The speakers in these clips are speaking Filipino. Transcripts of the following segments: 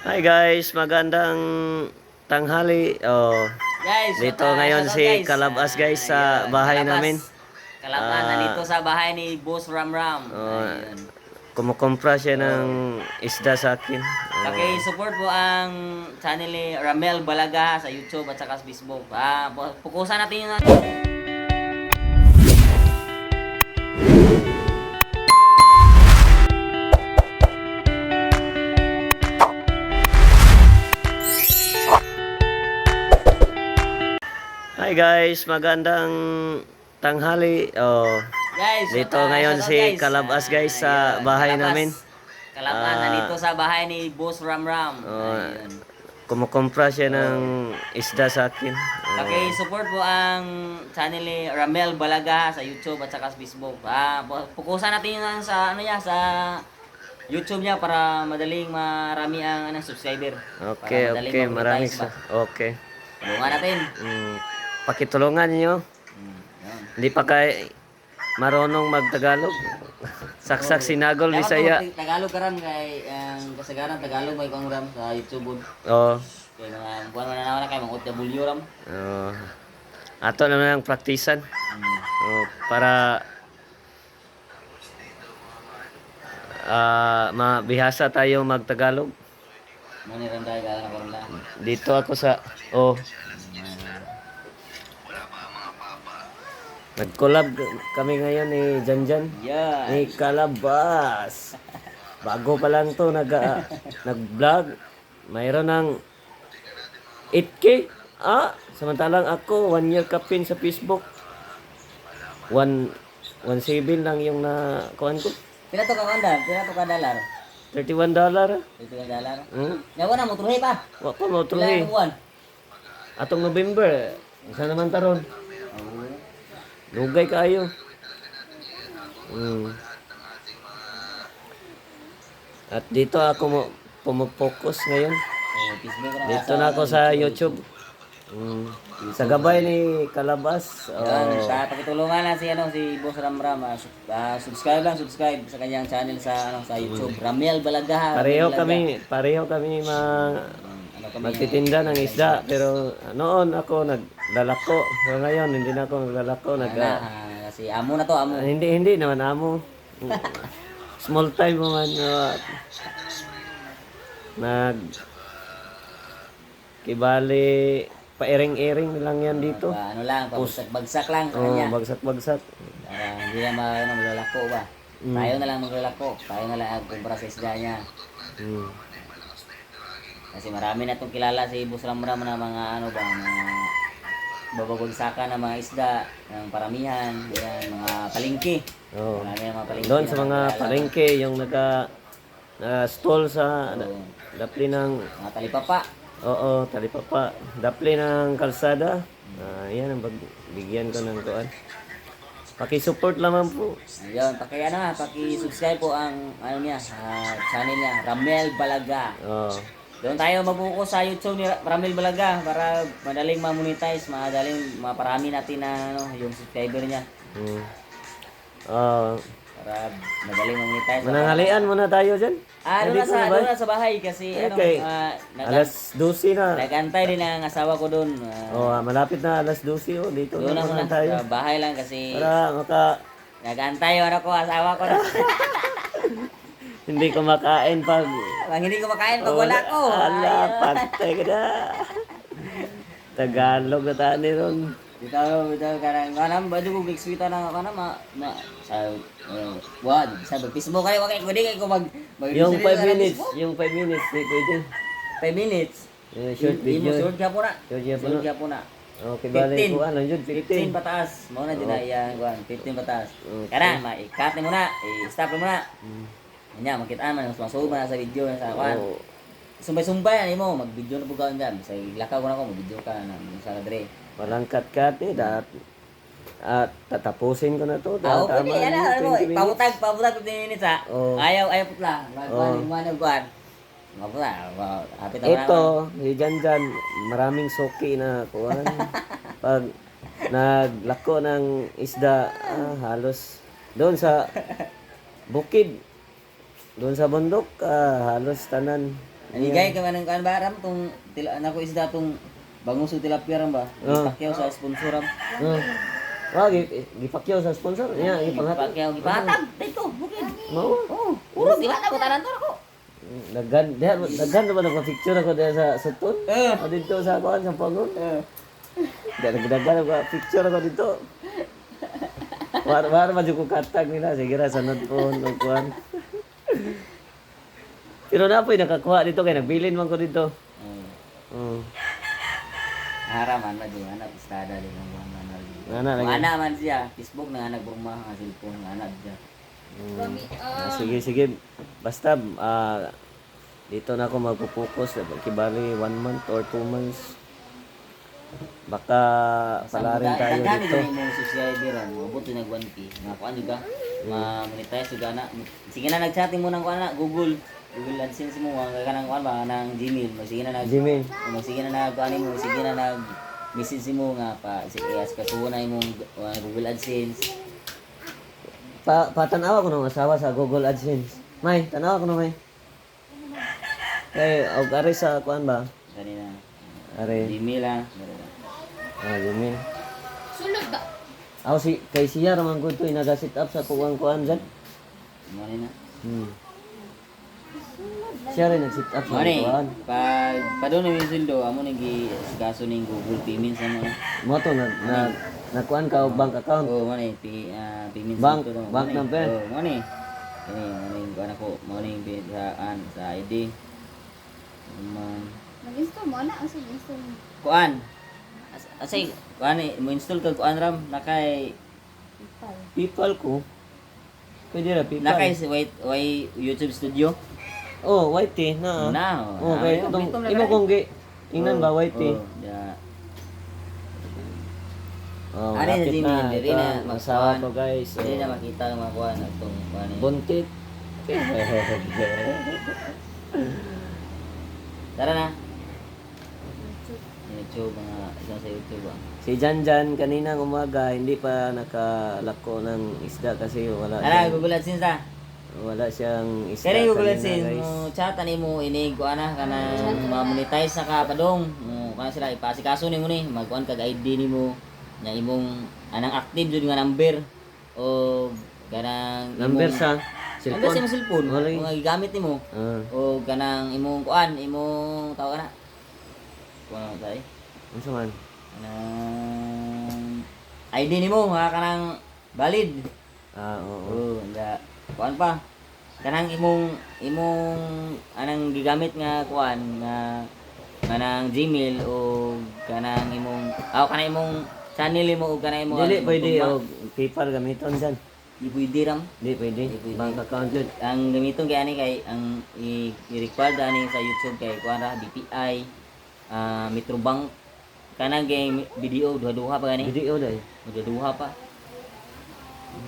Hi guys, magandang tanghali. Guys, Dito ngayon shoutout si guys. Kalabas guys sa Yun, bahay Kalabas. namin. Kalabas, nandito Ah, sa bahay ni Boss Ramram. oh, Ayun. kumukumpra siya ng So, isda sa akin. paki-support po ang channel ni Ramel Balaga sa YouTube at saka sa Facebook. Pukusan natin yung Hi guys, magandang tanghali. guys, Dito ngayon shoutout si guys. Kalabas guys sa Yun, bahay Kalabas. namin. Kalabas, Ah, nandito sa bahay ni Boss Ramram. oh, Ayun. kumukumpra siya So, ng isda sa akin. paki-support po ang channel ni Ramel Balaga sa YouTube at saka sa Facebook. Pukusan natin yung sa ano niya sa YouTube niya para madaling marami ang subscriber. Okay, Para madaling okay, maraming ma-monetize ba. okay. Tulungan natin. Pakitulungan niyo. Yan. Hindi pa kay marunong magtagalog. Saksak sinagol Dapat Bisaya. Tagalog ka rin kay ang kasagaran Tagalog may pang ram sa YouTube. Oh. Kay mga buwan man na kay mga OFW ram. Oh. Ato naman ang praktisan. Hmm. Oh, para mabihasa tayo magtagalog. Maniran tayo ka karon lang. Dito ako sa nag-collab kami ngayon ni Janjan. Yan. Ni Kalabas. Bago pa lang to nag-vlog. Mayroon ng 8K. Samantalang ako 1 year kapin sa Facebook. 1.7 lang yung nakuhan ko. Pila to ka kandal? Pila to ka dalar? $31. Pila to ka dalar? Hmm? Yawa na mo truhi pa. Wa pa mo Pila truhi. ang buwan? Atong November. Isa naman taron. Lugay kayo. At dito ako pumupokus ngayon. Facebook na Dito na ako sa YouTube. Sa gabay ni Kalabas. Yan, pakitulungan na si Boss Ramram. Subscribe lang, subscribe sa kanyang channel sa YouTube. Ramel Balaga. Pareho kami Ano kami? magtitinda ng isda. Pero noon ako naglalako. So ngayon hindi na ako naglalako. Si Amo na to, Amo. Hindi naman amo. Small time mo man. Nag kibali pairing-iring lang yan dito. Ano lang, pabagsak lang sa kanya. Bagsak-bagsak. Para hindi na maglalako ba. Tayo na lang maglalako. Tayo na lang ang kumpara sa isda niya. Kasi marami na itong kilala si Boss Ramram na mga mga babagsakan ng mga isda, ng paramihan, yan, mga palengke. Marami ang mga palengke. Doon sa mga palengke, yung stall sa dapli ng mga talipapa. talipapa. Dapli ng kalsada. Yan ang bigyan ko ng kuan. Paki-support lamang po. Ayun, paki-subscribe po ang channel niya, Ramel Balaga. Doon tayo magbuko sa YouTube ni Ramel Balaga para madaling ma-monetize, madaling maparami natin na yung subscriber niya. Para madaling ma-monetize. Mananghalian muna tayo dyan. Doon na sa bahay kasi alas 12 na. nagantay din ang asawa ko doon. Malapit na alas 12 dito Doon na na muna muna tayo. sa bahay lang kasi Para nagantay yung asawa ko na. hindi ko makain pag Hindi ko makain pag wala ko. patay ka na. Tagalog na tayo ni Ron. Dito kanang ba ko big sweet na sa Facebook kayo ko mag Yung 5 minutes, yung 5 minutes, pwede. 5 minutes. Short video. Short ka po na. Short ka po na. Okay, balik ko ano yun, 15 15. pataas. Mo na din yan, 15 pataas. Kana, i-cut mo na, i-stop mo na. Nya, makita man mas masuba na sa video na sa kwan. Sumbay-sumbay ani mo, mag-video na bugaw diyan. Sa lakaw ko na ko, mag-video ka na sa dre. Walang cut-cut at tatapusin ko na to. Okay, pabutag 15 minutes ha. Ayaw putla. Magwan. Maputla. Hapit na ito, Janjan, maraming soki na kuhan. Pag naglako ng isda, halos doon sa bukid, doon sa bundok, halos tanan Anigay ka man ng kan ba ram tong nako isda tong bangus o tilapia ram ba? Ipakyaw sa sponsor ram. Gipakyaw sa sponsor. Nya, gipanghatag. Ipakyaw gipahatag dito bukid. Mao. Oh, puro gihatag ko tanan to ako. Daghan naman nagpa-picture ako diya sa Sutton. Dito sa kuan sa Pangon. Daghan ako picture ako dito. War man ko katag nila sige ra sanad po ng kuan. Pero na po nakakuha dito kay nagbilin man ko dito. Haraman na di anak istada din ang mga Ana lagi. Ana man siya, Facebook na anak burma nga cellphone nga anak siya. Sige. Basta dito na ako magpo-focus kibali 1 month or 2 months. Baka palarin tayo dito. Daghan mo subscriber ran, abot nag 1K. Nga kuan juga, ma-monetize juga na. Sige na nag-chatting mo nang kuan na Google AdSense mo nga kanang kuan ba nang Gmail. Sige na nag Gmail. sige na nag kuan mo, sige na nag message mo nga pa sige as kasuon na imong Google AdSense. Patanaw ko ng asawa sa Google AdSense. May, tanaw ko na may. Kay og ari sa kuan ba? Kanina. Ari. Gmail ah. Gmail. Sulod ba? Ako kay siya raman ko ito inaga-set up sa kuwang kuan dyan. Mo na. Siya rin nag-set up sa Mani, kuan. pag padon ni Wildo, amo nagi gaso ning Google Payments ano. Mo to na kuan ka og bank account. Oh, mani payments Bank- to, bank mani. number. Oh, mani. Mani kuan ako, mani sa ID. Mag-install mo na. Asa install mo? Kuan. Asay kuan mo install kag kuan ram nakay PayPal. PayPal ko. Pwede ra PayPal. nakay si way YouTube Studio. Oh, white na. Na. Oh, kay itong imo kong ingnan ba white. Oh, ya. Oh, Ari na lapit din na. diri Ito, na masawa magkuhan. ko guys. Hindi na makita ang mga kuan atong kuan. Buntit. Tara na. YouTube mga isang sa YouTube ah. Si Janjan kaninang umaga hindi pa nakalako ng isda kasi Ana Google AdSense ta. wala siyang isda. Kaya Google kanina, AdSense guys. mo chat ani mo inig kuan na kana ma-monetize na ka padong. Mo kana sila ipasikaso nimo ni magkuan kag ID nimo nya imong anang active jud nga number o kanang Number imong- sa number sa cellphone. imong cellphone Wala kung gigamit nimo o kanang imong kuan imong tawag kana kuan tay Unsa man? kanang ID nimo ha kanang valid. Oo. Oh, nga kuan pa. Kanang imong anang gigamit nga kuan nga kanang Gmail o kanang imong kanang imong channel mo o kanang imong Dili pwede og PayPal gamiton diyan. di pwede ram. Di pwede. pwede. Bank account yun. Ang gamiton kay ani kay ang i-required ani sa YouTube kay kuan ra BPI Metrobank kanang gay video duha-duha pa gani. Video dai. Duha pa.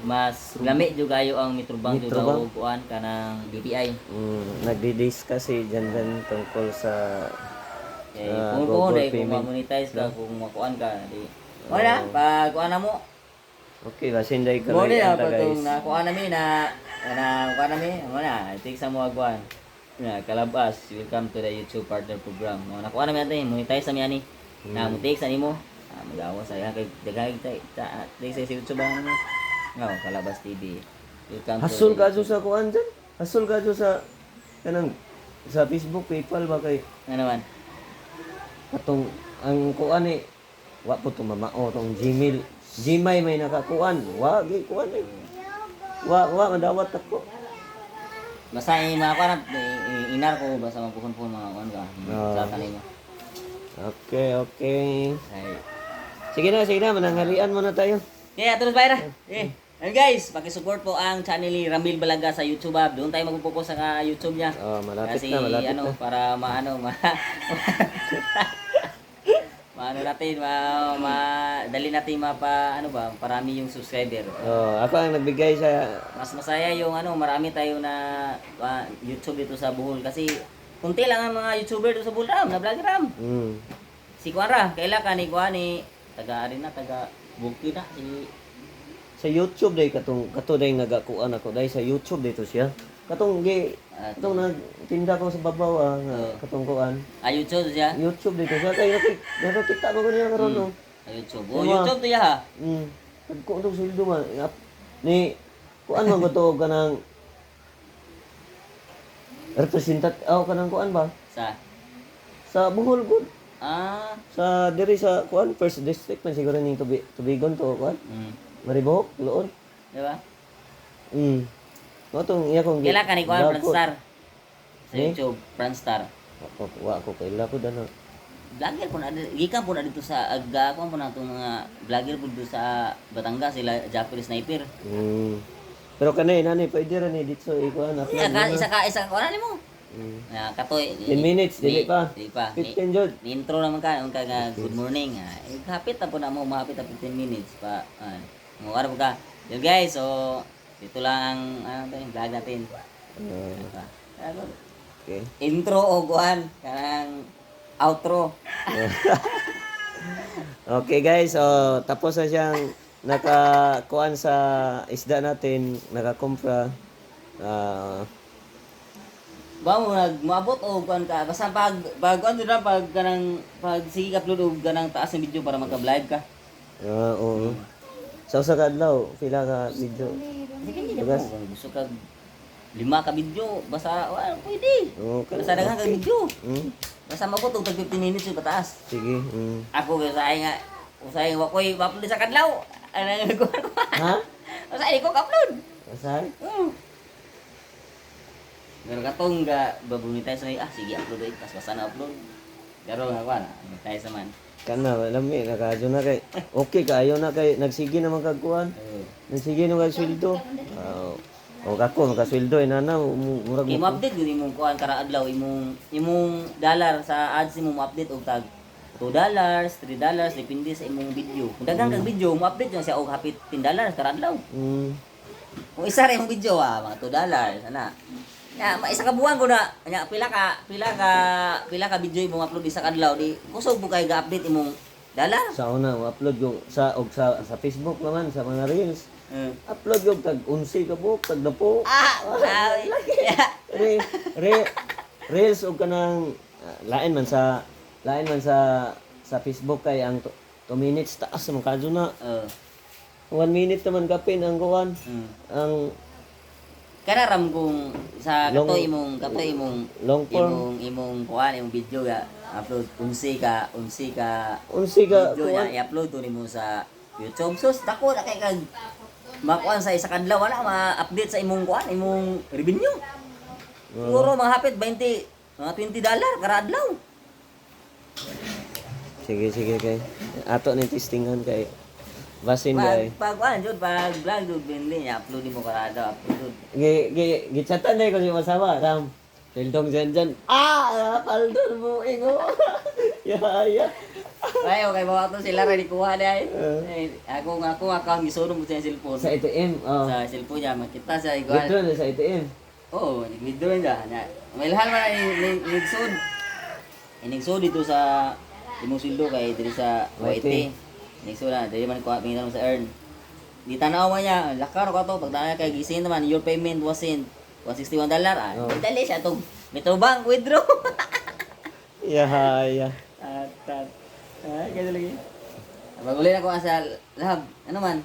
Mas lami jud kayo ang Metrobank jud Metrobank. o kuan kanang BPI. Nagdi-discuss si Janjan tungkol sa Kung Google dahil kung payment. ma-monetize ka, kung makuan ka, di. Wala, pag kuan na mo, Okay, basin dai ka mo na ata pag guys. kung nakuan namin kuan namin, mo na, take sa mga kuan. Na kalabas, welcome to the YouTube partner program. Mo nakuan namin ate, monetize namin ani. Na mo take sa nimo. Magawa sa iya kay dagag take sa YouTube ba mo. Ngaw, kalabas TV. Welcome Hasul to ka dyan sa kuan dyan? Hasul ka dyan sa kanang sa Facebook, PayPal ba kay ano man. atong ang kuan ni wa po to mamao tong Gmail. Gmail may nakakuan. Wa gi kuan eh. Wa madawat ako. Basta mga kuan inar ko basta magpuhon-puhon mga kuan ka. Sa kanimo. Okay. Ay. Sige na, mananghalian muna tayo. Yeah, terus bayar. And guys, paki-support po ang channel ni Ramil Balaga sa YouTube. Doon tayo magpo-focus sa YouTube niya. Oh, malapit Kasi na. para dali natin parami yung subscriber. Oh, ako ang nagbigay sa Mas masaya yung marami tayo na YouTube dito sa Bohol kasi kunti lang ang mga YouTuber dito sa Bohol ram, na vlogger ram. Si Kuara, kaila ka ni taga Bukid na si sa YouTube day kato day nagakuan ako day sa YouTube dito siya. katong katong nagtinda ko sa babaw katong kuan. YouTube siya. YouTube dito sa kay nakakita mo ko niya karon no. YouTube. Oh, YouTube to ya ha. Kung itong sildo man, ni, kuan man ko to kanang representat, kanang kuan ba? Sa Bohol good. Sa diri sa kuan first district man siguro ning Tubigon to kuan. Maribohok, Luon. Di ba? Mo tong iya kong Kailan ka ni kuan Franstar? Sa Eh? YouTube, Franstar. Wa ko kaila ko dano. Vlogger po na, gikan po na dito sa aga, po na itong mga vlogger po dito sa Batangas, sila Japanese Sniper. Pero kanay nani pwede ra ni dito ikuan ako. Isa ka, kuha mo. Katoy. 10 minutes, dili pa. Dili pa. 15 jud. Ni-intro naman ka, good morning. Hapit na po na mo, mahapit na 15 minutes pa. Mukha po ka. Yo guys, so, dito lang ang vlog natin. Okay. Intro o kuhan, kanang outro. Okay guys, so tapos na siyang nakakuan sa isda natin, nakakumpra. Ba mo nagmaabot o kuan ka basta pag ano na pag sige upload og ganang taas ng video para maka-live ka. Oo. Sa usa ka adlaw, pila ka video. Sige na po. Gusto ka 5 ka video basta pwede. Okay. Basta daghan ka video. Basta mabot og tag 15 minutes yung pataas. Sige. Ako usay nga wa koy upload sa kadlaw. Ano ko? Ha? Usay ko upload. Asay? Pero katong ga babunitay sa sige upload ay tas basta na upload. Pero nga kuan, tayo sa man. Kana lami nakadyo na kay. Okay kaayo na kay nagsige naman kag kuan. Nagsige no kag sweldo. O kako makasweldo inana murag Imo update gud imong kuan kara adlaw imong dollar sa ads imong update og tag $2, $3 depende sa imong video. Kung daghan kag video, mo update na siya og hapit $10 kara adlaw. Kung isa ra imong video mga $2 ana. Ya, isa ka buwan ko na. Nya pila ka video imong upload isa ka adlaw di kusog mo kay ga-update imong dollar. Sa una upload yung sa Facebook naman sa mga reels. Upload yung tag 11 ka buok, tag 10. Reels og kanang lain man sa Facebook kay ang 2 minutes taas man kadto na. 1 minute naman kapin ang kuan. Ang kararam kung sa Long- kato imong long form. imong kuan imong video ga upload 11 ka ka video kuan. ya i-upload to nimo sa YouTube. Sus dako na kay kag makuan sa isa kadlaw wala ma-update sa imong kuan imong revenue. Siguro mga hapit mga $20 kada adlaw. Sige kay. Ato ni testingan kay basin kay. Pag kuan jud pag vlog jud binli niya upload nimo kada adlaw upload. Gichatan na ko si Masama Ram. Tildong dyan. Paldon mo ingo. Ya. Ay, okay, bawa to sila ready kuha na ay. Ako account gisunod mo sa cellphone. Sa ATM. Sa cellphone niya makita sa igual. Withdraw na sa ATM. Oo, nag-withdraw niya. May lahal man nigsud. Inigsud dito sa imong sildo kay diri sa YT. Nigsud na diri man ko pingitan mo sa earn. Di tanaw man niya, lakar ko to pag tanaw kay gising naman your payment was in $161. Dali siya tong Metrobank withdraw. Ya. Ay, ganyan lagi. Pag uli na ko sa lab, ano man?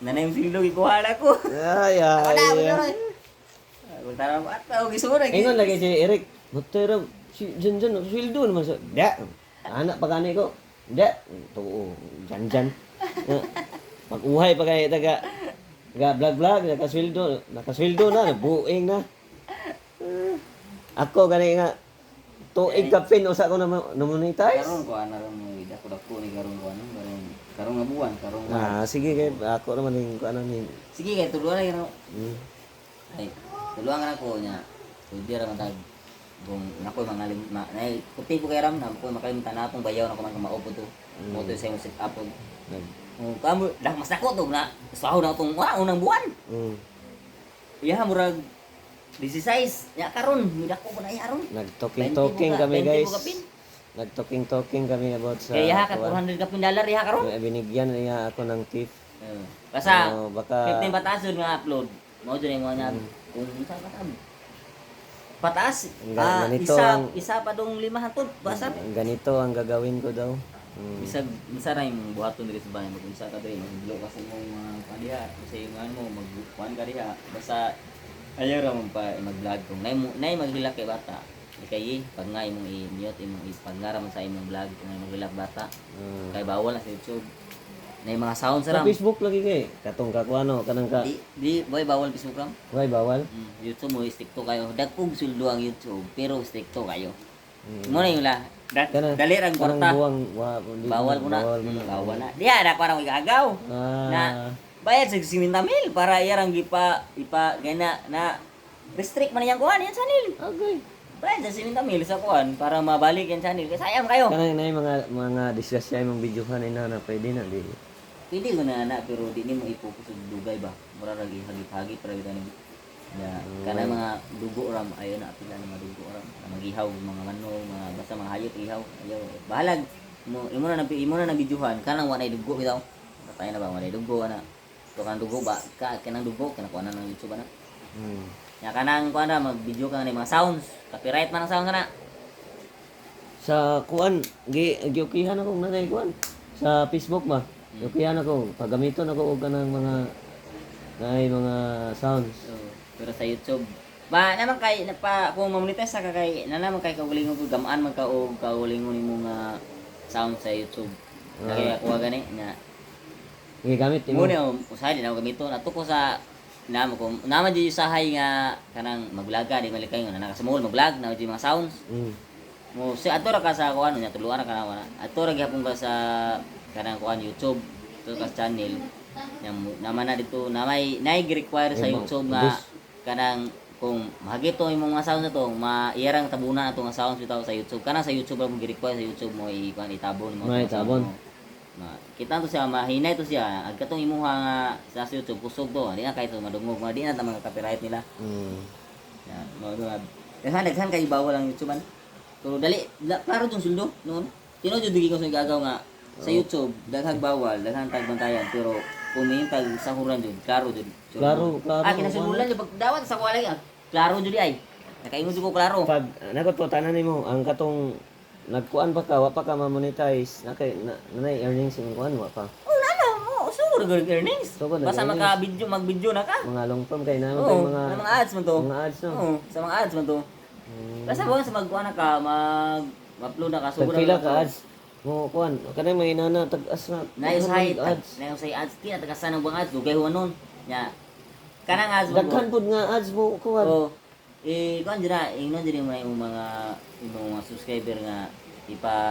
Nanay yung sildo, ikuha na ko. Ay. Kung tara mo, at tawag isunod. Ingon lagi si Eric. Butero si Jan sweldo naman sa. Da. Anak pagani ko. Da. To Jan. Pag-uhay pa kay taga vlog nakasweldo na buing na. Ako gani nga tuig ka pin usa ko na monetize. Karon ko ana ron mo dako ni karon ko ano, karon nga buwan, karon nga. Sige kay ako naman ning ano ni. Sige kay tuluan na ay, tuluan nga ako nya. Pwede ra man tag kung nako mangalim nay kuti ko kay ram na ko makalimutan na atong bayaw na ko man maupo to. Mo to sa imong set up. Kamu dah mas dako to na sahod na atong unang buwan. Iya murag 16 nya karon midako ko na iharon. Nag-talking kami guys. Nag-talking kami about sa kaya ka $400 iha karon. Binigyan niya ako ng tip. Basta baka 15 batasod nga upload. Mo dyan mo nya Kung isa ka pataas. Ganito ang- Isa pa dong 5 hantod. Basta. Ganito ang gagawin ko daw. Isa ra yung buhaton diri sa bahay. Kung isa ka diri, maglo ka sa mong mga kaniya. Kasi yung ano mo, magkuhan ka diha. Basta ayaw ra mong mag-vlog. Kung nay maghilak kay bata. Kay pag nga imong i-mute, imong ipagngara man sa imong vlog. Kung may maghilak bata. Kay bawal na sa YouTube. Na yung mga sounds Sa ram. Facebook lagi kay katong kakuano kanang ka. Di boy bawal Facebook ram. Why bawal? YouTube mo stricto kayo. Dagkog suldo ang YouTube pero stricto kayo. Mo na yung dali rang Kanang kwarta. buwang Bawal ko na. Bawal mo na. Bawal na. Di ada ko nang igagaw. Na bayad sa 50,000 para iyarang ipa gana na restrict man yang kuan yan channel. Okay. Bayad sa 50,000 sa kuan para mabalik yan channel. Kasi sayang kayo. Kanang na mga disgrasya imong videohan ina na pwede na di. Pwede ko na pero di ni mo i-focus sa dugay ba. Mura lagi hagit-hagit para kita ni. Ya, kana mga dugo ram ayo na pila na mga dugo ram. Magihaw mga manok, mga basta mga hayop ihaw. Ayo bahalag imo na nabidyohan kanang wa nay dugo bitaw. Patay na ba wa nay dugo ana. To kanang dugo ba kanang dugo kana kuan na ng YouTube ana. Ya kanang kuan na mag-video ka ng mga sounds. Copyright man ang sound kana. Sa kuan giukihan ako nanay kuan sa Facebook ba. Giukihan ako pagamiton ako og kanang mga mga sounds. So, pero sa YouTube ba naman kay kung ma-monetize ka kay naman kay kaulingon ko gamaan man ka og kaulingon nimo nga sound sa YouTube. Kaya kuha gani na Gigamit mo imo. na usahay din ako gamito nato ko sa naman ko naman di usahay nga kanang magvlog di malikay nga nakasamol mag-vlog na di mga sounds. Mo si ato ra ka sa kuan nya tuluan ra ka na ato ra gyapon ka sa kanang kuan YouTube to ka channel naman na dito na may require sa YouTube nga kanang kung mahagito imong mga sounds na to maiyarang tabunan ato nga sounds bitaw sa YouTube kanang sa YouTube ra mo gi-require sa YouTube mo i-kuan itabon mo Itabon. kita to siya mahinay to siya agkatong imuha nga sa YouTube kusog to di na kay to madungog di na ta mga copyright nila ya mo daghan kay bawal ang YouTube man pero dali klaro tong suldo noon tinod jud ko sa gagaw nga sa YouTube daghang bawal daghang tagbantayan pero kung may tag sahuran jud klaro jud Klaro. kinasululan jud pag dawat sa kuwalay klaro jud ay nakaingon jud ko klaro Pag nagot po tanan nimo ang katong nagkuan pa ka wa pa ka ma-monetize na kay nanay earnings imong kuan wa pa. sure good earnings Sugod na basta earnings. mag-video na ka Mga long term kay naman oo kay mga ads man to mga ads no. oo sa mga ads man to basta buwan sa magkuan na ka mag-upload na ka Tagpila ka ads. Mo kuan kanay may inana tag-as na. nausay ads. ads kina tagasan ng buang ads dugay huwanon nya kanang ads mo Daghan pud nga ads mo kuan. oo kuan dira ingnon diri mo na yung mga subscriber nga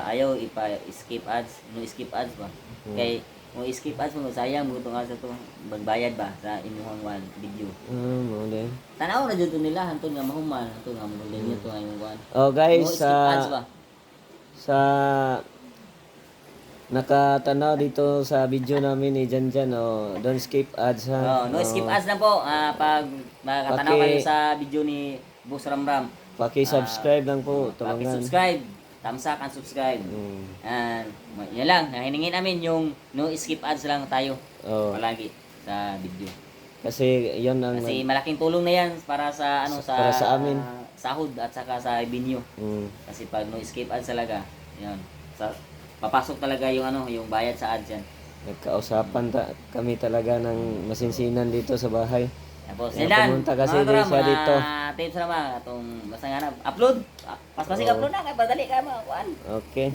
ayaw skip ads no skip ads ba kay mo skip ads mo sayang mo itong ads to magbayad ba sa imuhang one video Mo din. tanaw na jud to nila hantod nga mahuman hantod nga mo din to nga imong kuan Oh guys, mo skip ads ba sa nakatanaw dito sa video namin ni Janjan don't skip ads ha. no skip ads lang po pag makatanaw kayo sa video ni Boss Ramram Paki-subscribe lang po, tulungan. paki-subscribe thumbs up and subscribe and yan lang nahiningin namin yung no skip ads lang tayo Oh, palagi sa video kasi 'yon ang kasi malaking tulong na yan para sa para sa amin. sahod at saka sa revenue kasi pag no skip ads talaga yan papasok talaga yung yung bayad sa ads yan nagkausapan kami talaga ng masinsinan dito sa bahay. tapos Kaya yan pumunta kasi din siya dito. tips naman itong basta nga na upload paspasig upload na kaya padali ka mga kuan Okay.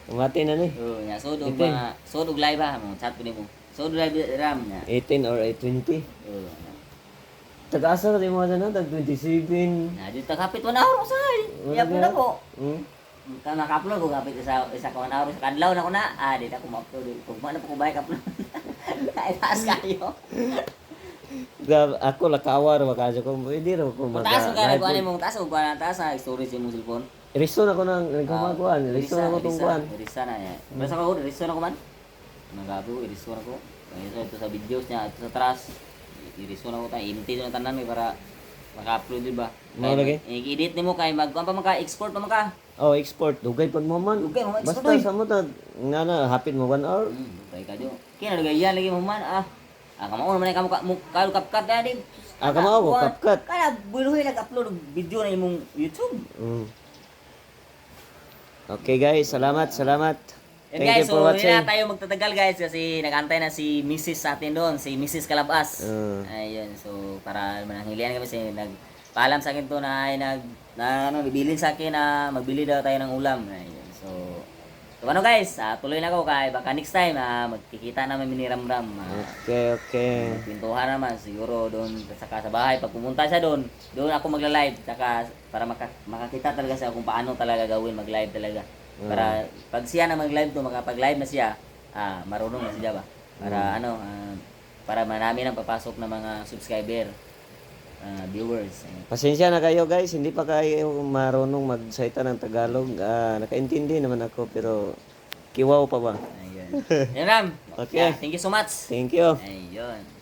Umati na ni. nya sod og Itin. mga sod og live ha mo chat ko nimo sod og live ram nya 18 or 820. Tag-asa ka mo na tag 27. na dito kapit 1 hour usahay ya po na po Hmm? Kaya naka-upload ko kapit isa ka 1 hour sa kadlaw na ko na. Di na ko ma-upload. Kung na po ko bayad upload. Kaya taas kayo. Ako lakawar makajo ko pwede ro ko Taas mo ka ano mong taas mo ba taas sa storage yung cellphone. Resto na ko nang nagkumakuan. Resto na ko tong kuan. Risa na ya. Basta ko resto na ko man. Nagabi ko resto na ko. Ito sa videos niya ito sa taas. I-resto na ko ta. Imti na tanan para maka-upload di ba? Mo lagi. I-edit nimo kay magkuan pa maka export pa maka. Oh, export. Dugay pag mo man. Dugay mo, export, Basta oy. sa mo ta nga na hapit mo 1 hour. Kaya ka jo. Kaya nagayan lagi mo man kamo naman ka mo kalu kapkat na di Ah, kamao ko, Buwan. CapCut. Kaya buluhin nag-upload ng video na imong YouTube. Okay guys, salamat. Yan Thank guys, you for so hindi watching. na tayo magtatagal guys kasi nag-antay na si Mrs. sa atin doon, si Mrs. Calabas. Ayun, so para mananghilian kami kasi nagpaalam sa akin to na ay bibilin sa akin na magbili daw tayo ng ulam. Ayun, so ano guys, tuloy na ako kay baka next time magkikita naman ni Ramram. Okay. Pintuhan naman siguro doon saka sa bahay pag pumunta siya doon ako magla-live saka para makakita talaga siya kung paano talaga gawin mag-live talaga. Para pag siya na mag-live to makapag-live na siya, marunong na siya ba? Para para marami nang papasok na mga subscriber, viewers. Pasensya na kayo guys, hindi pa kayo marunong magsalita ng Tagalog. Nakaintindi naman ako pero kiwaw pa ba? Ayun. Yan Ram. Okay. Thank you so much. Thank you. Ayun.